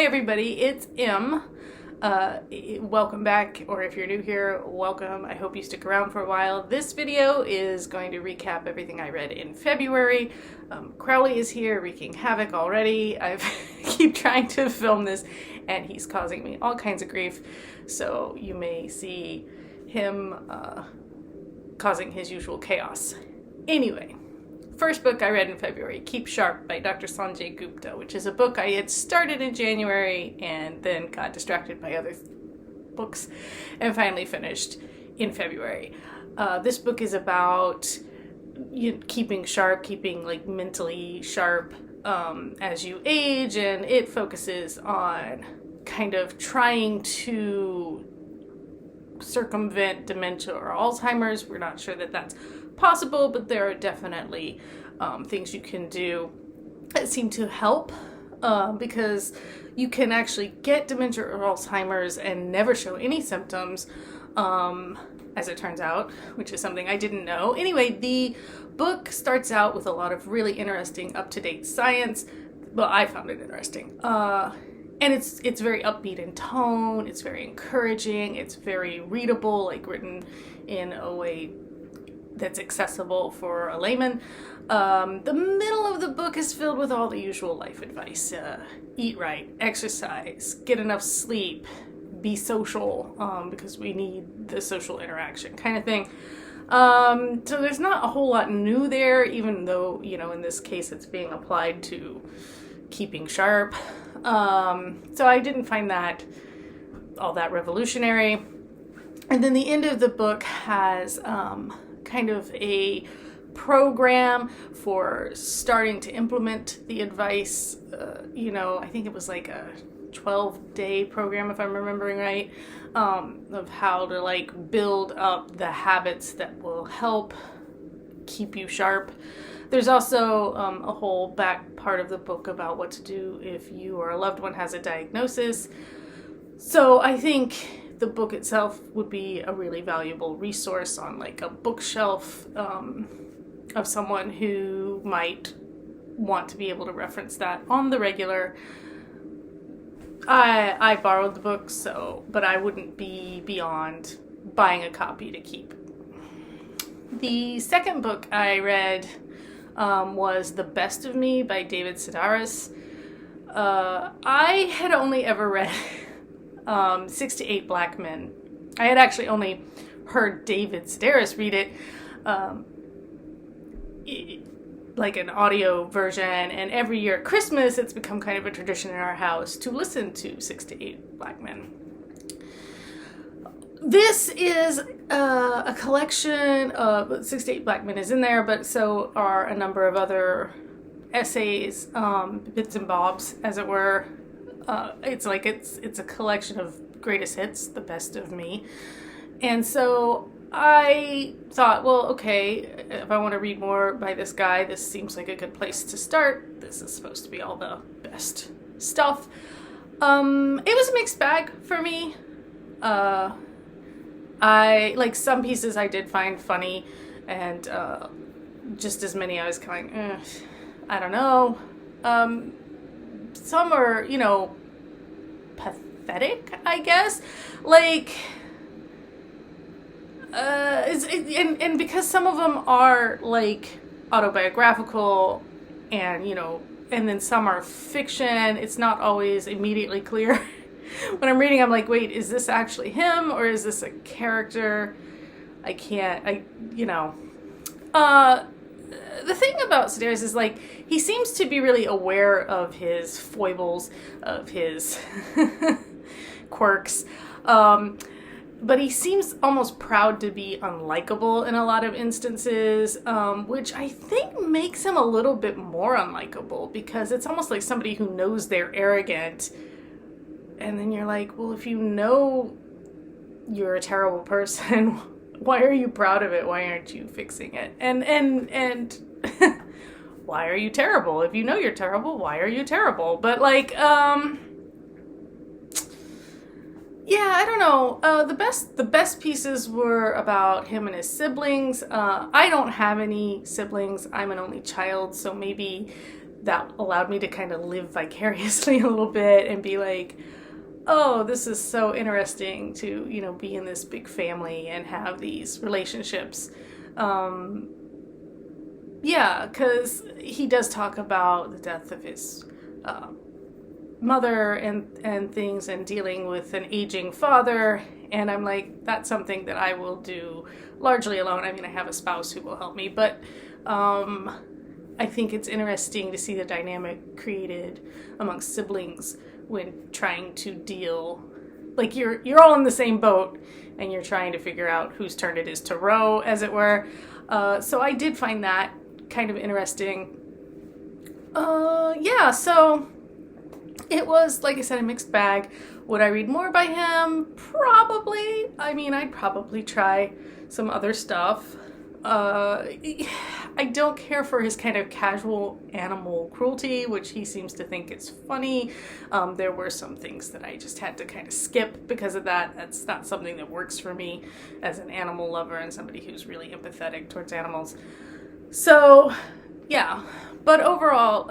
Hi everybody, it's Em. Welcome back, or if you're new here, welcome. I hope you stick around for a while. This video is going to recap everything I read in February. Crowley is here wreaking havoc already. I keep trying to film this and he's causing me all kinds of grief, so you may see him causing his usual chaos. Anyway, first book I read in February, Keep Sharp by Dr. Sanjay Gupta, which is a book I had started in January and then got distracted by other books and finally finished in February. This book is about keeping sharp, keeping like mentally sharp as you age, and it focuses on kind of trying to circumvent dementia or Alzheimer's. We're not sure that that's possible, but there are definitely things you can do that seem to help because you can actually get dementia or Alzheimer's and never show any symptoms, as it turns out, which is something I didn't know. Anyway, the book starts out with a lot of really interesting up-to-date science. Well, I found it interesting. And it's very upbeat in tone, it's very encouraging, it's very readable, like written in a way that's accessible for a layman. The middle of the book is filled with all the usual life advice. Eat right, exercise, get enough sleep, be social, because we need the social interaction kind of thing. So there's not a whole lot new there, even though, in this case it's being applied to keeping sharp. So I didn't find that all that revolutionary. And then the end of the book has kind of a program for starting to implement the advice. I think it was like a 12-day program, if I'm remembering right, of how to like build up the habits that will help keep you sharp. There's also a whole back part of the book about what to do if you or a loved one has a diagnosis. So I think the book itself would be a really valuable resource on like a bookshelf of someone who might want to be able to reference that on the regular. I borrowed the book, but I wouldn't be beyond buying a copy to keep. The second book I read was The Best of Me by David Sedaris. I had only ever read 6 to 8 Black Men. I had actually only heard David Sedaris read it, like an audio version, and every year at Christmas it's become kind of a tradition in our house to listen to 6 to 8 Black Men. This is a collection of 6 to 8 Black Men is in there, but so are a number of other essays, bits and bobs, as it were. It's a collection of greatest hits, the best of me. And so I thought, well, okay, if I want to read more by this guy, this seems like a good place to start. This is supposed to be all the best stuff. It was a mixed bag for me. I like some pieces I did find funny, and just as many I was kind of, I don't know. Some are, pathetic, I guess. Like, and because some of them are like autobiographical, and and then some are fiction, it's not always immediately clear. When I'm reading, I'm like, wait, is this actually him or is this a character? The thing about Sedaris is like, he seems to be really aware of his foibles, of his quirks, but he seems almost proud to be unlikable in a lot of instances, which I think makes him a little bit more unlikable, because it's almost like somebody who knows they're arrogant. And then you're like, well, if you know you're a terrible person, why are you proud of it? Why aren't you fixing it? And why are you terrible? If you know you're terrible, why are you terrible? But like, yeah, I don't know. The best pieces were about him and his siblings. I don't have any siblings. I'm an only child, so maybe that allowed me to kind of live vicariously a little bit and be like, oh, this is so interesting to, you know, be in this big family and have these relationships. Yeah, because he does talk about the death of his mother and things, and dealing with an aging father, and I'm like, that's something that I will do largely alone. I mean, I have a spouse who will help me, but I think it's interesting to see the dynamic created amongst siblings when trying to deal, like you're all in the same boat and you're trying to figure out whose turn it is to row, as it were. So I did find that kind of interesting. Yeah, so it was, like I said, a mixed bag. Would I read more by him? Probably. I mean, I'd probably try some other stuff. I don't care for his kind of casual animal cruelty, which he seems to think is funny. There were some things that I just had to kind of skip because of that. That's not something that works for me as an animal lover and somebody who's really empathetic towards animals. So, yeah. But overall,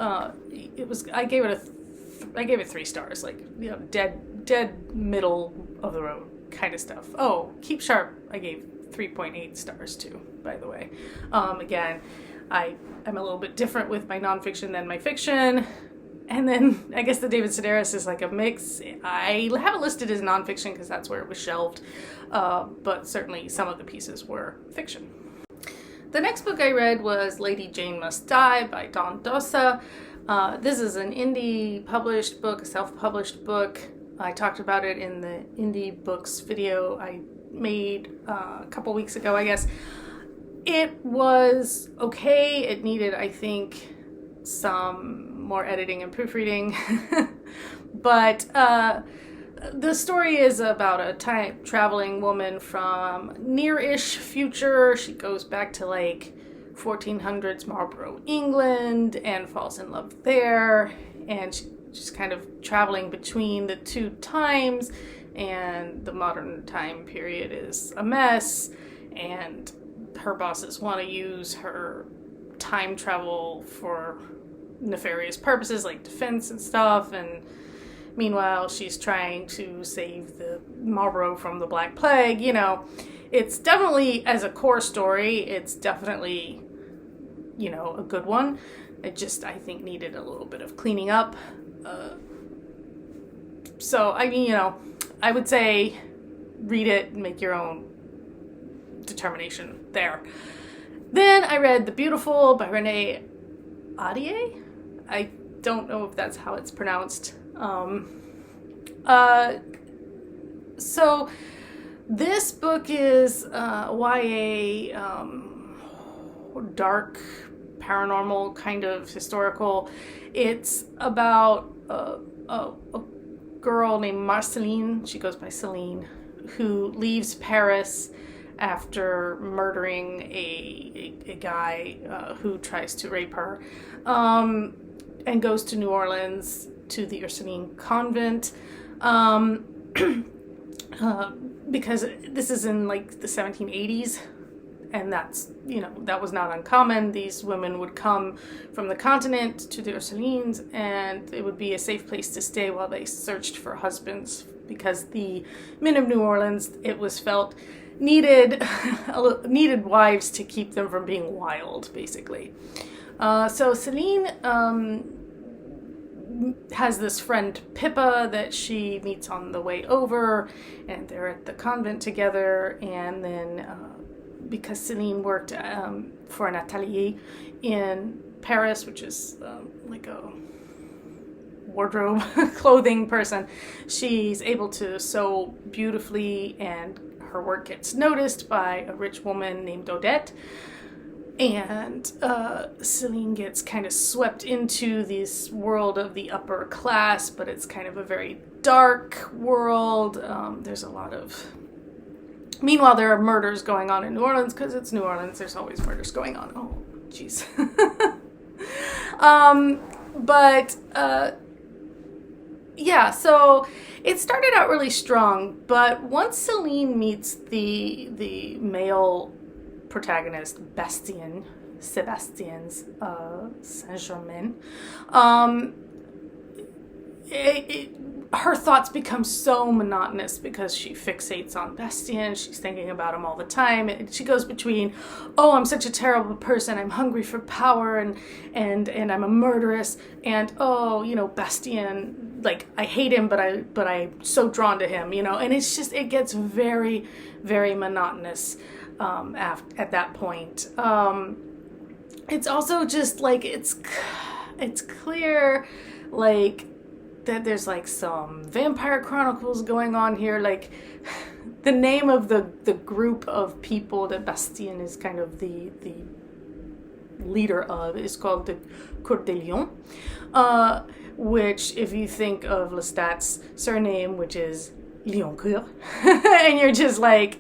I gave it 3 stars, like, you know, dead middle of the road kind of stuff. Oh, Keep Sharp, I gave 3.8 stars too, by the way. Again, I'm a little bit different with my nonfiction than my fiction. And then I guess the David Sedaris is like a mix. I have it listed as nonfiction because that's where it was shelved. But certainly some of the pieces were fiction. The next book I read was Lady Jane Must Die by Dawn Dosa. This is an indie published book, a self-published book. I talked about it in the indie books video I made a couple weeks ago, I guess. It was okay. It needed, I think, some more editing and proofreading. But the story is about a time traveling woman from near-ish future. She goes back to like 1400s Marlborough, England, and falls in love there. And she's kind of traveling between the two times, and the modern time period is a mess, and her bosses want to use her time travel for nefarious purposes like defense and stuff, and meanwhile she's trying to save the Marlborough from the Black Plague. You know, it's definitely, as a core story, it's definitely, you know, a good one. It just, I think, needed a little bit of cleaning up. So, I mean, you know, I would say read it and make your own determination there. Then I read The Beautiful by Renee Ahdieh. I don't know if that's how it's pronounced. So this book is YA, dark, paranormal, kind of historical. It's about a girl named Marceline, she goes by Celine, who leaves Paris after murdering a guy who tries to rape her, and goes to New Orleans to the Ursuline convent, because this is in like the 1780s, and that's, you know, that was not uncommon. These women would come from the continent to the Ursulines, and it would be a safe place to stay while they searched for husbands, because the men of New Orleans, it was felt, needed wives to keep them from being wild, basically. So Celine has this friend Pippa that she meets on the way over, and they're at the convent together, and then because Celine worked for an atelier in Paris, which is like a wardrobe clothing person, she's able to sew beautifully, and her work gets noticed by a rich woman named Odette, and Celine gets kind of swept into this world of the upper class, but it's kind of a very dark world. There's a lot of... Meanwhile, there are murders going on in New Orleans, because it's New Orleans, there's always murders going on. Oh, jeez. Yeah, so it started out really strong, but once Celine meets the male protagonist, Bastien, Sebastian's Saint-Germain. Her thoughts become so monotonous because she fixates on Bastien. She's thinking about him all the time. And she goes between, oh, I'm such a terrible person. I'm hungry for power and I'm a murderess. And, oh, you know, Bastien, like, I hate him, but I'm so drawn to him, you know. And it's just, it gets very, very monotonous at that point. It's also just, like, it's clear, like, that there's like some vampire chronicles going on here. Like, the name of the group of people that Bastien is kind of the leader of is called the Cour des Lions, which, if you think of Lestat's surname, which is Lioncourt, and you're just like,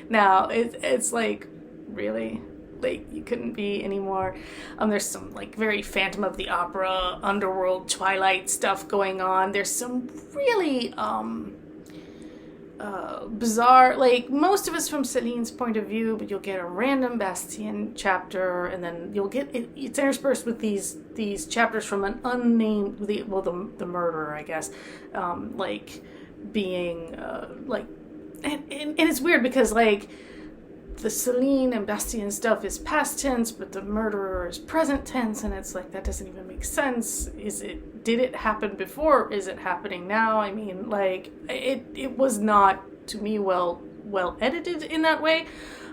now it's like, really? Like, you couldn't be anymore. There's some like very Phantom of the Opera, underworld, Twilight stuff going on. There's some really bizarre, like, most of it's from Celine's point of view, but you'll get a random Bastien chapter, and then you'll get it's interspersed with these chapters from an unnamed, the murderer, I guess, like being like, and it's weird because, like, the Celine and Bastien stuff is past tense, but the murderer is present tense, and it's like, that doesn't even make sense. Did it happen before? Is it happening now? I mean, like, it was not, to me, well edited in that way.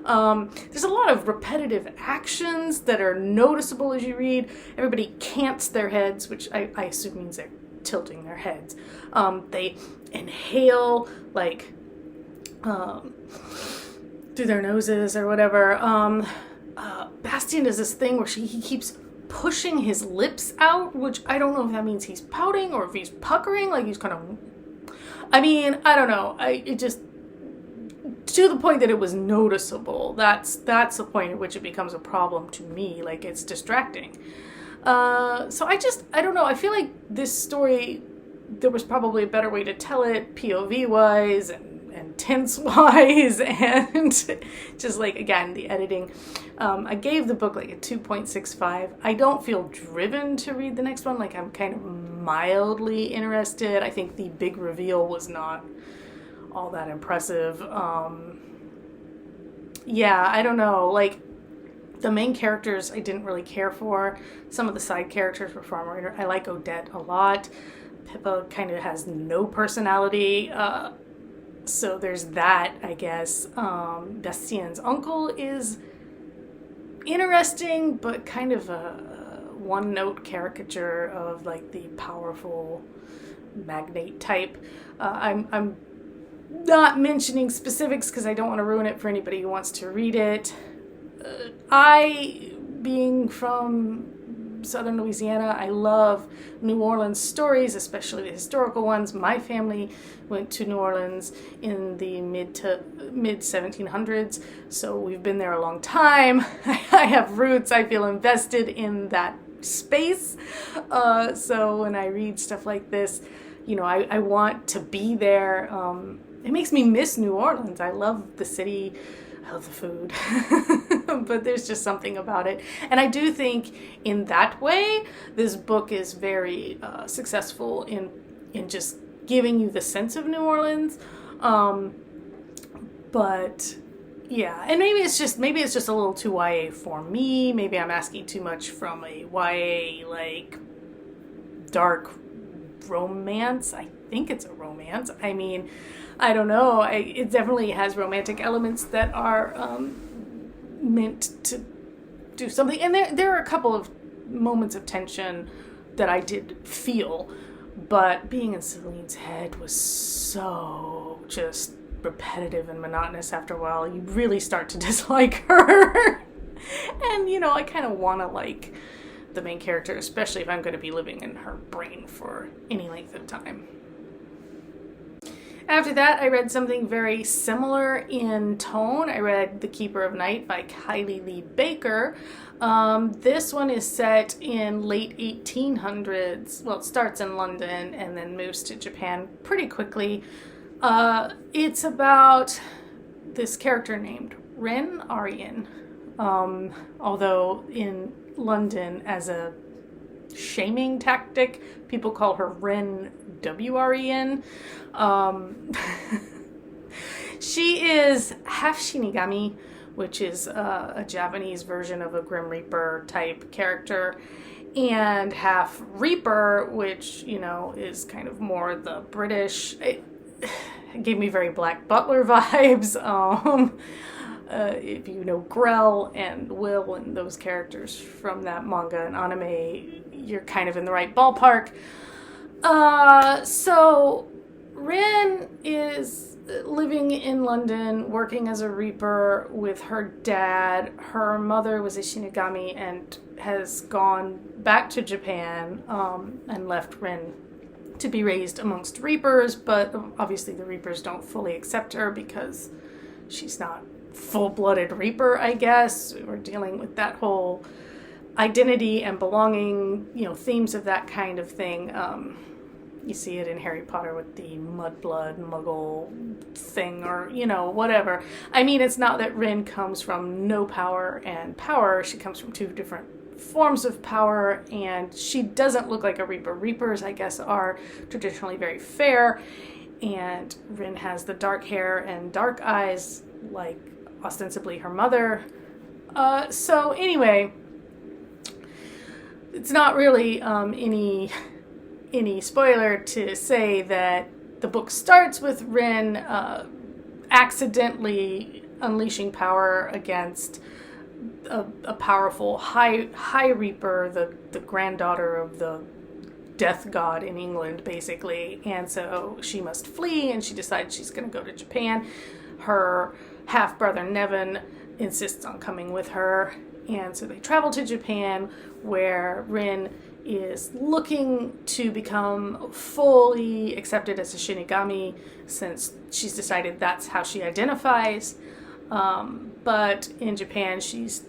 There's a lot of repetitive actions that are noticeable as you read. Everybody cants their heads, which I assume means they're tilting their heads. They inhale, like, through their noses or whatever. Bastien does this thing where he keeps pushing his lips out, which I don't know if that means he's pouting or if he's puckering, like he's kind of, I mean, I don't know. It just, to the point that it was noticeable. That's the point at which it becomes a problem to me. Like, it's distracting. So I don't know. I feel like this story, there was probably a better way to tell it, POV wise and tense wise, and just, like, again, the editing. I gave the book like a 2.65. I don't feel driven to read the next one. Like, I'm kind of mildly interested. I think the big reveal was not all that impressive. Yeah, I don't know. Like, the main characters I didn't really care for. Some of the side characters were far more I like Odette a lot. Pippa kind of has no personality. So there's that, I guess. Bastien's uncle is interesting, but kind of a one-note caricature of, like, the powerful magnate type. I'm not mentioning specifics because I don't want to ruin it for anybody who wants to read it. Being from Southern Louisiana, I love New Orleans stories, especially the historical ones. My family went to New Orleans in the mid 1700s, so we've been there a long time. I have roots. I feel invested in that space. So when I read stuff like this, you know, I want to be there. It makes me miss New Orleans. I love the city. I love the food. But there's just something about it. And I do think in that way, this book is very successful in just giving you the sense of New Orleans. But yeah, and maybe it's just a little too YA for me. Maybe I'm asking too much from a YA, like, dark romance. I think it's a romance. I mean, I don't know. It definitely has romantic elements that are meant to do something. And there are a couple of moments of tension that I did feel, but being in Celine's head was so just repetitive and monotonous after a while. You really start to dislike her. And, you know, I kind of want to like the main character, especially if I'm going to be living in her brain for any length of time. After that, I read something very similar in tone. I read The Keeper of Night by Kylie Lee Baker. This one is set in late 1800s. Well, it starts in London and then moves to Japan pretty quickly. It's about this character named Ren Aryan, Although in London, as a shaming tactic, people call her Ren, W-R-E-N. She is half Shinigami, which is a Japanese version of a Grim Reaper type character, and half Reaper, which, you know, is kind of more the British. It gave me very Black Butler vibes. If you know Grell and Will and those characters from that manga and anime, you're kind of in the right ballpark. So Rin is living in London, working as a Reaper with her dad. Her mother was a Shinigami and has gone back to Japan, and left Rin to be raised amongst Reapers, but obviously the Reapers don't fully accept her because she's not full-blooded Reaper, I guess. We're dealing with that whole identity and belonging, you know, themes of that kind of thing. You see it in Harry Potter with the mudblood muggle thing, or, you know, whatever. I mean, it's not that Rin comes from no power and power. She comes from two different forms of power, and she doesn't look like a Reaper. Reapers, I guess, are traditionally very fair, and Rin has the dark hair and dark eyes, like ostensibly her mother. So anyway, it's not really any spoiler to say that the book starts with Rin accidentally unleashing power against a powerful high Reaper, the granddaughter of the death god in England, basically. And so she must flee, and she decides she's going to go to Japan. Her half-brother Nevin insists on coming with her, and so they travel to Japan, where Rin is looking to become fully accepted as a Shinigami, since she's decided that's how she identifies. But in Japan, she's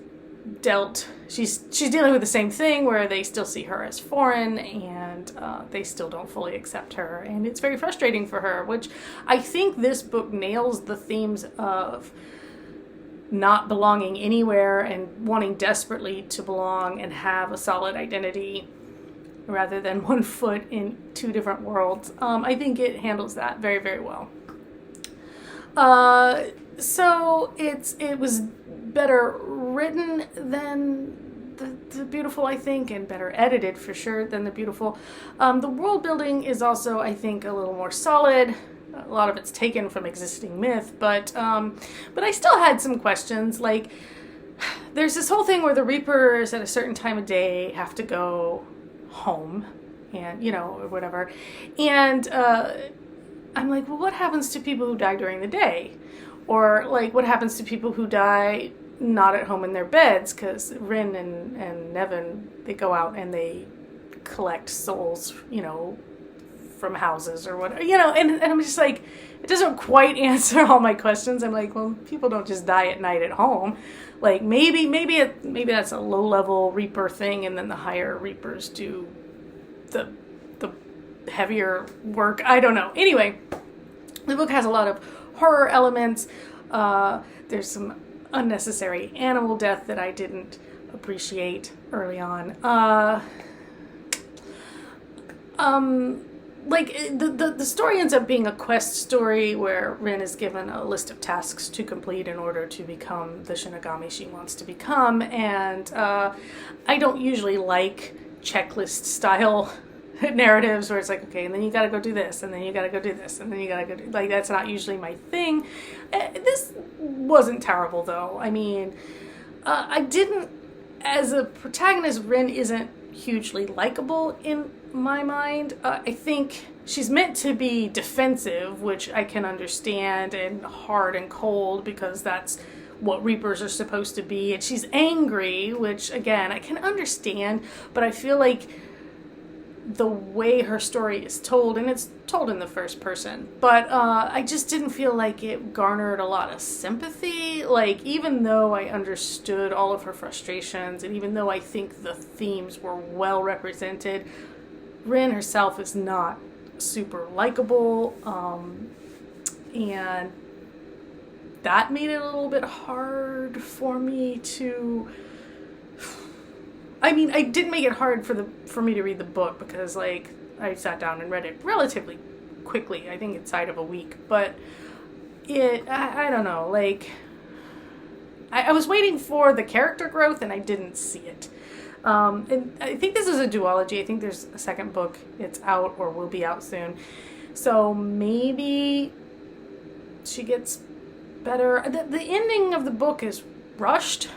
dealing with the same thing, where they still see her as foreign, and they still don't fully accept her, and it's very frustrating for her, which I think this book nails the themes of not belonging anywhere and wanting desperately to belong and have a solid identity rather than one foot in two different worlds. I think it handles that very, very well. So it was better written than the Beautiful, I think, and better edited for sure than the Beautiful. The world building is also, I think, a little more solid. A lot of it's taken from existing myth, but I still had some questions. Like, there's this whole thing where the Reapers at a certain time of day have to go home, and, you know, or whatever. And I'm like, well, what happens to people who die during the day? Or, like, what happens to people who die not at home in their beds? Because Rin and Nevin, they go out and they collect souls, you know, from houses or whatever, you know, and I'm just like, it doesn't quite answer all my questions. I'm like, well, people don't just die at night at home. Like, maybe that's a low-level Reaper thing, and then the higher Reapers do the heavier work. I don't know. Anyway, the book has a lot of horror elements. There's some unnecessary animal death that I didn't appreciate early on. Like, the story ends up being a quest story where Rin is given a list of tasks to complete in order to become the Shinigami she wants to become, and I don't usually like checklist style narratives where it's like, okay, and then you gotta go do this, and then you gotta go do this, and then you gotta go do, like, that's not usually my thing. This wasn't terrible, though. I mean, I didn't, as a protagonist, Rin isn't hugely likable in my mind. I think she's meant to be defensive, which I can understand, and hard and cold, because that's what Reapers are supposed to be. And she's angry, which, again, I can understand, but I feel like the way her story is told, and it's told in the first person, but I just didn't feel like it garnered a lot of sympathy. Like, even though I understood all of her frustrations, and even though I think the themes were well represented, Rin herself is not super likable, and that made it a little bit hard for me to... I mean, I did make it hard for me to read the book because, like, I sat down and read it relatively quickly, I think inside of a week, but I don't know, like, I was waiting for the character growth and I didn't see it. And I think this is a duology. I think there's a second book. It's out or will be out soon. So maybe she gets better. The ending of the book is rushed,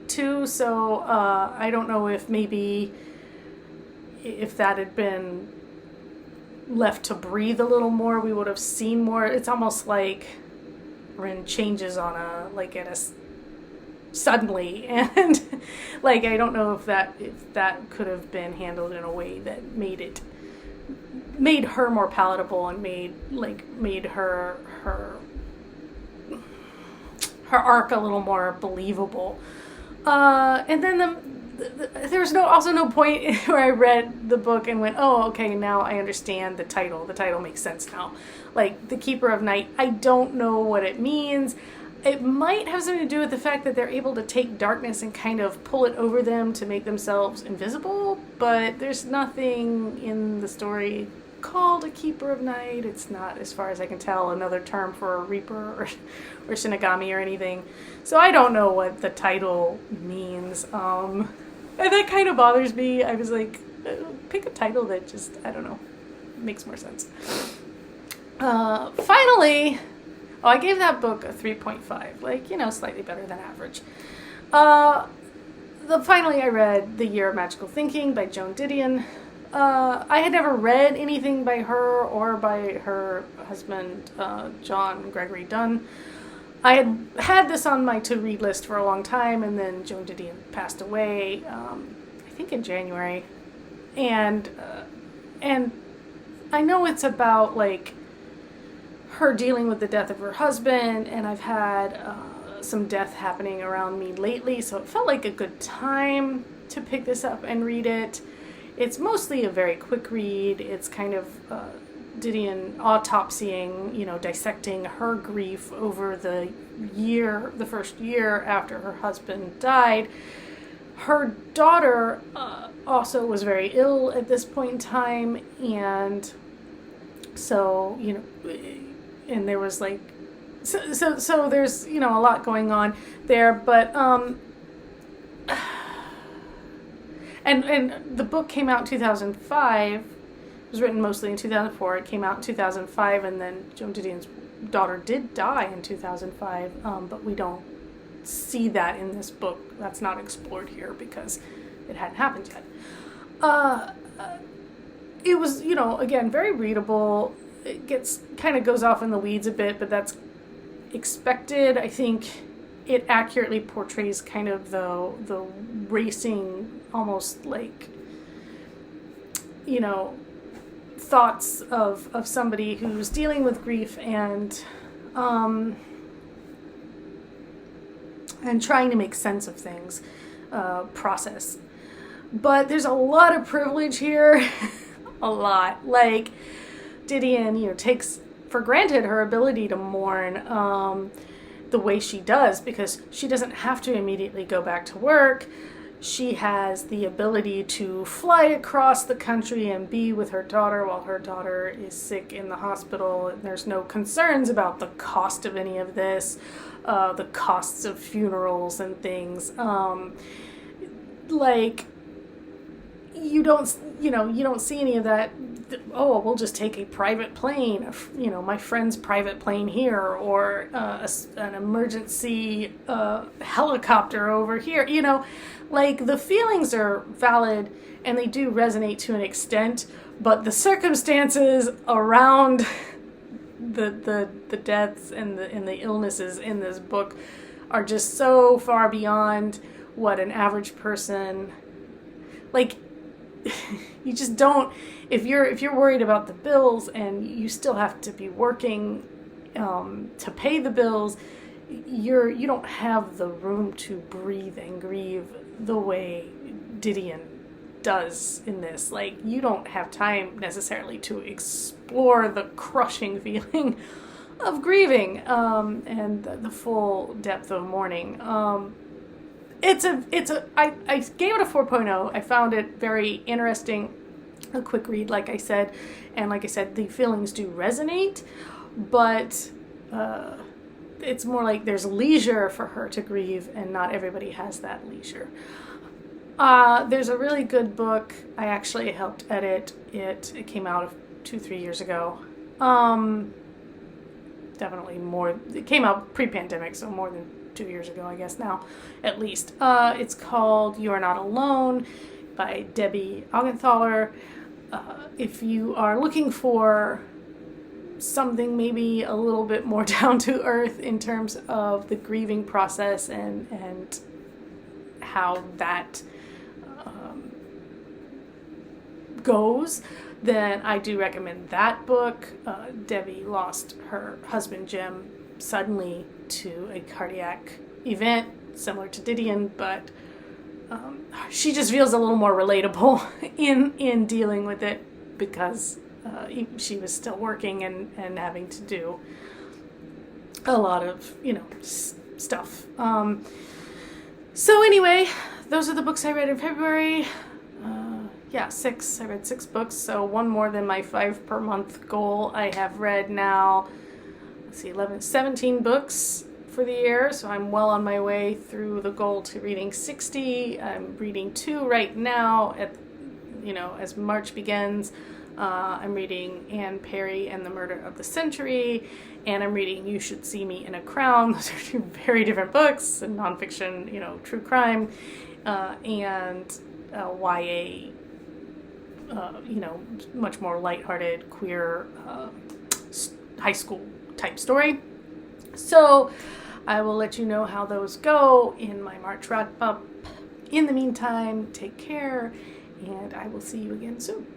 too. So I don't know if maybe if that had been left to breathe a little more, we would have seen more. It's almost like Rin changes on suddenly, and like I don't know if that could have been handled in a way that made her more palatable and made her arc a little more believable. And then there's also no point where I read the book and went, oh, okay, now I understand the title. The title makes sense now. Like, The Keeper of Night, I don't know what it means. It might have something to do with the fact that they're able to take darkness and kind of pull it over them to make themselves invisible, but there's nothing in the story called a Keeper of Night. It's not, as far as I can tell, another term for a Reaper or Shinigami or anything. So I don't know what the title means. And that kind of bothers me. I was like, pick a title that just, I don't know, makes more sense. Finally, I gave that book a 3.5, like, slightly better than average. Finally I read The Year of Magical Thinking by Joan Didion. I had never read anything by her or by her husband, John Gregory Dunn. I had this on my to-read list for a long time, and then Joan Didion passed away, I think in January. And I know it's about, like, her dealing with the death of her husband, and I've had some death happening around me lately, so it felt like a good time to pick this up and read it. It's mostly a very quick read. It's kind of Didion autopsying, dissecting her grief over the first year after her husband died. Her daughter also was very ill at this point in time, and so, and there was like, so there's, a lot going on there, but, and the book came out in 2005. It was written mostly in 2004. It came out in 2005, and then Joan Didion's daughter did die in 2005, but we don't see that in this book. That's not explored here because it hadn't happened yet. It was, again, very readable. It kind of goes off in the weeds a bit, but that's expected. I think it accurately portrays kind of the racing, almost like, thoughts of somebody who's dealing with grief and trying to make sense of things, process. But there's a lot of privilege here, a lot. Like, Didion, takes for granted her ability to mourn the way she does, because she doesn't have to immediately go back to work. She has the ability to fly across the country and be with her daughter while her daughter is sick in the hospital. And there's no concerns about the cost of any of this, the costs of funerals and things. Like, you don't see any of that. Oh, we'll just take a private plane, my friend's private plane here, or an emergency helicopter over here. Like, the feelings are valid and they do resonate to an extent, but the circumstances around the deaths and the illnesses in this book are just so far beyond what an average person, like, you just don't, if you're worried about the bills and you still have to be working to pay the bills, you don't have the room to breathe and grieve the way Didion does in this. Like, you don't have time necessarily to explore the crushing feeling grieving, and the full depth of mourning. I gave it a 4.0. I found it very interesting, a quick read, like I said, and like I said, the feelings do resonate, but it's more like there's leisure for her to grieve, and not everybody has that leisure. There's a really good book. I actually helped edit it. It came out 2-3 years ago. Definitely more. It came out pre-pandemic, so more than 2 years ago, I guess now, at least. It's called You Are Not Alone by Debbie Augenthaler. If you are looking for something maybe a little bit more down to earth in terms of the grieving process and how that goes, then I do recommend that book. Debbie lost her husband Jim suddenly to a cardiac event similar to Didion, but she just feels a little more relatable in dealing with it because she was still working and having to do a lot of, stuff. So anyway, those are the books I read in February. 6. I read 6 books, so one more than my 5 per month goal. I have read now, 17 books for the year, so I'm well on my way through the goal to reading 60. I'm reading 2 right now as March begins. I'm reading Anne Perry and the Murder of the Century, and I'm reading You Should See Me in a Crown. Those are 2 very different books, and nonfiction, true crime, and YA, much more lighthearted, queer, high school type story. So I will let you know how those go in my March wrap up. In the meantime, take care, and I will see you again soon.